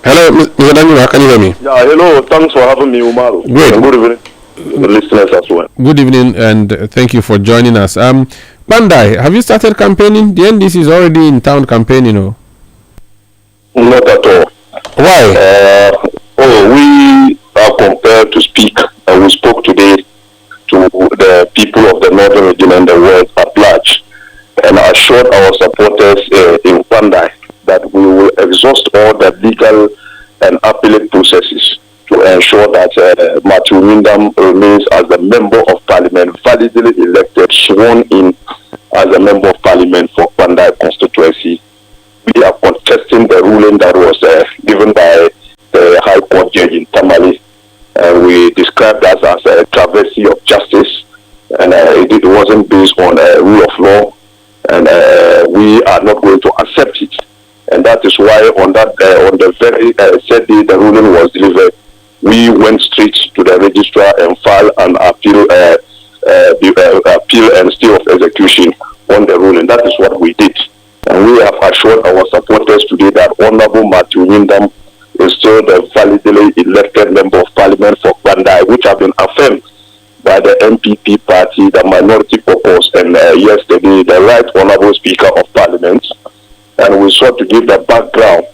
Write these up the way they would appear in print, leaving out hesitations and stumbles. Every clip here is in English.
Hello, Mr. Danjumah, can you hear me? Yeah, hello. Thanks for having me, Umaru. Great. And good evening, the listeners as well. Good evening, and thank you for joining us. Kpandai, have you started campaigning? The NDC is already in town campaigning, no? Not at all. Why? We are compelled to speak, and we spoke today to the people of the Northern region and the world at large, and assured our supporters in Kpandai that we will exhaust all the legal and appellate processes to ensure that Matthew Windham remains as the Member of Parliament, validly elected, sworn in as a Member of Parliament for Kpandai constituency. We are contesting the ruling that was given by the High Court judge in Tamale. We described that as a travesty of justice, and it wasn't based on a rule of law, and we are not going to accept it. And that is why on the very said day the ruling was delivered, we went straight to the registrar and filed an appeal and stay of execution on the ruling. That is what we did. And we have assured our supporters today that Honorable Matthew Windham is still the validly elected Member of Parliament for Kpandai, which have been affirmed by the NPP party, the Minority Caucus, and yesterday the Right Honorable Speaker of Parliament. And we sought to give the background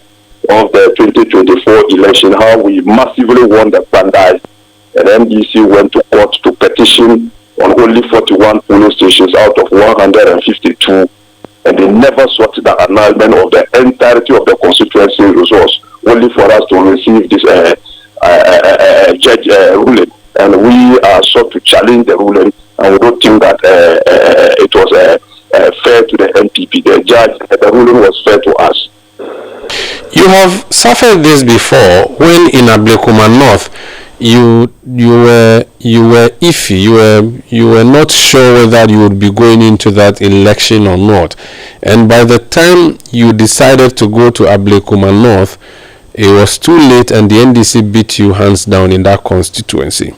of the 2024 election, how we massively won the Kpandai, and NDC went to court to petition on only 41 polling stations out of 152, and they never sought the annulment of the entirety of the constituency results, only for us to receive this judge ruling. And we are sought to challenge the ruling, and we don't think that it was fair to the NPP. The judge, the ruling was fair to us. You have suffered this before when in Ablekuma North you were iffy. You were not sure whether you would be going into that election or not. And by the time you decided to go to Ablekuma North, it was too late, and the NDC beat you hands down in that constituency.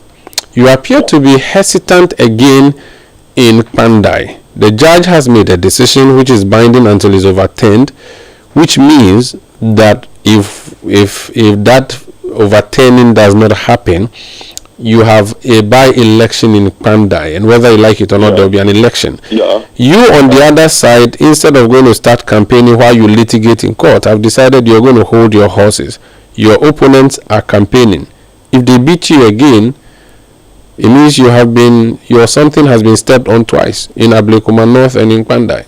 You appear to be hesitant again in Kpandai. The judge has made a decision which is binding until it's overturned, which means that if that overturning does not happen, you have a by-election in Kpandai, and whether you like it or not, there will be an election. You, on the other side, instead of going to start campaigning while you litigate in court, have decided you're going to hold your horses. Your opponents are campaigning. If they beat you again, it means something has been stepped on twice in Ablekuma North and in Kpandai.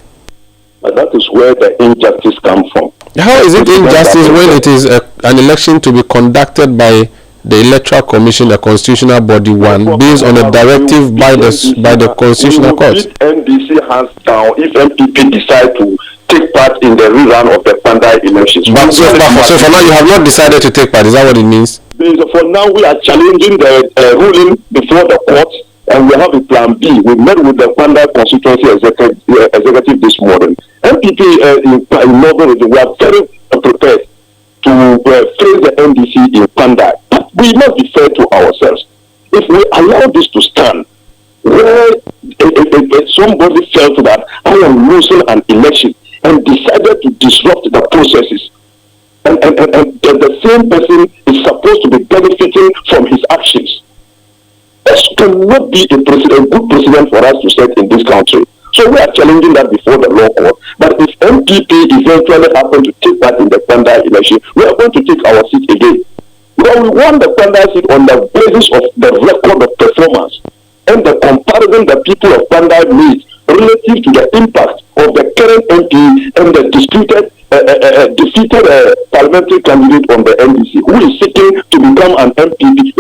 But that is where the injustice comes from. How is it injustice when it is an election to be conducted by the Electoral Commission, a constitutional body based on a directive by the Constitutional Court? NDC hands down if NPP decide to take part in the rerun of the Kpandai elections. But so for now, you have not decided to take part. Is that what it means? For now, we are challenging the ruling before the court, and we have a plan B. We met with the Kpandai constituency executive this morning. NPP in Northern region, we are very prepared to face the NDC in Kpandai. But we must be fair to ourselves. If we allow this to stand, where somebody felt that I am losing an election and decided to disrupt the processes, and the same person is supposed to be benefiting from his actions. This cannot be a good precedent for us to set in this country. So we are challenging that before the law court. But if NPP eventually happen to take part in the Kpandai election, we are going to take our seat again. Because we won the Kpandai seat on the basis of the record of performance and the comparison the people of Kpandai made relative to the impact of the current MP and the defeated parliamentary candidate on the NDC, who is seeking to become an MP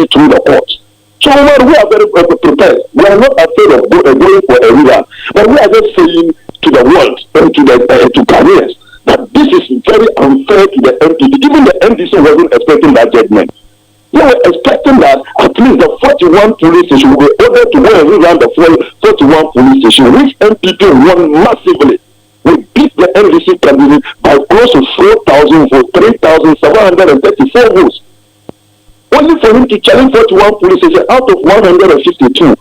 through the courts. So we are very prepared. We are not afraid of going for a rerun, but we are just saying to the world and to Ghanaians that this is very unfair to the NPP. Even the NDC wasn't expecting that judgment. They were expecting that at least the 41 police station will be ordered to go and rerun the 41 police station, which NPP won massively. We beat the NDC candidate by close to 4,000 votes, 3,734 votes. Only for him to challenge 41 police stations out of 152.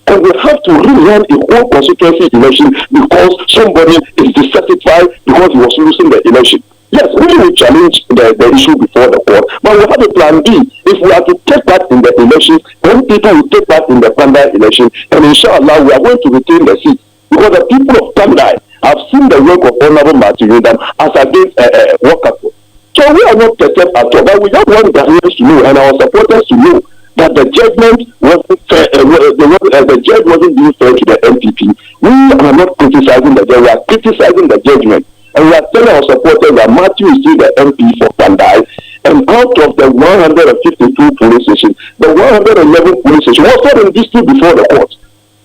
And we have to rerun a whole constituency election because somebody is dissatisfied because he was losing the election. Yes, we will challenge the issue before the court, but we have a plan B. If we are to take part in the election, then people will take part in the Kpandai election, and inshallah, we are going to retain the seat. Because the people of Kpandai have seen the work of Honorable Martin Rudam as against Wakapo. So we are not perturbed at all, but we just want Ghanaians to know and our supporters to know that the judgment wasn't fair, the judge wasn't being fair to the NPP. We are not criticizing the judge, we are criticizing the judgment. And we are telling our supporters that Matthew is still the MP for Kpandai, and out of the 152 police stations, the 111 police stations was not in dispute before the court.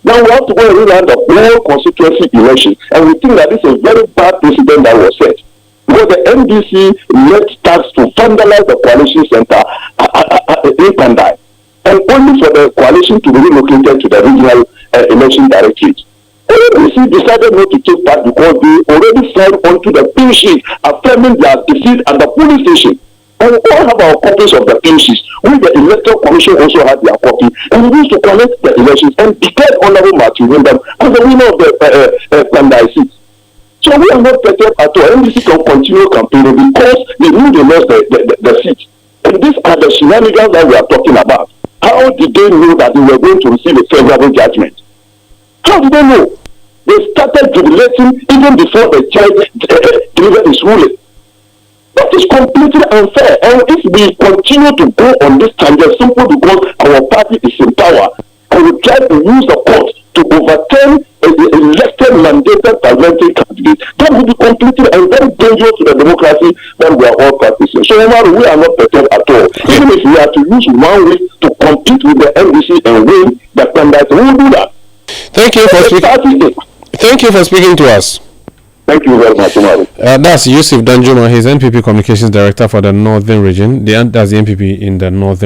Now we have to go and rerun the whole constituency election, and we think that this is a very bad precedent that was set. Because the NDC led tax to vandalize the coalition center in Kpandai, and only for the coalition to be relocated to the regional election directorate. NDC decided not to take part because they already signed onto the pin sheet affirming their defeat at the police station. And we all have our copies of the pin sheets, which the electoral commission also had their copy, and we used to collect the elections and declared Honorable Martin Rudam as the winner of the Kpandai seat. So we are not perturbed at all. NDC can continue campaigning because they knew they lost the seat. And these are the shenanigans that we are talking about. How did they know that they were going to receive a favorable judgment? How did they know? They started jubilating even before the judge delivered his ruling. That is completely unfair. And if we continue to go on this tangent simply because our party is in power, and we try to use the court to overturn an elected mandated parliamentary candidate, that would be completely and very dangerous to the democracy that we are all practicing. So we are not perturbed at all. Even if we are to use 1 week to compete with the NDC and win the Kpandai, we will do that. Thank you for speaking. Thank you for speaking to us. Thank you very much, Umaru. That's Yusif Danjumah. He's NPP Communications Director for the Northern Region. That's the NPP in the Northern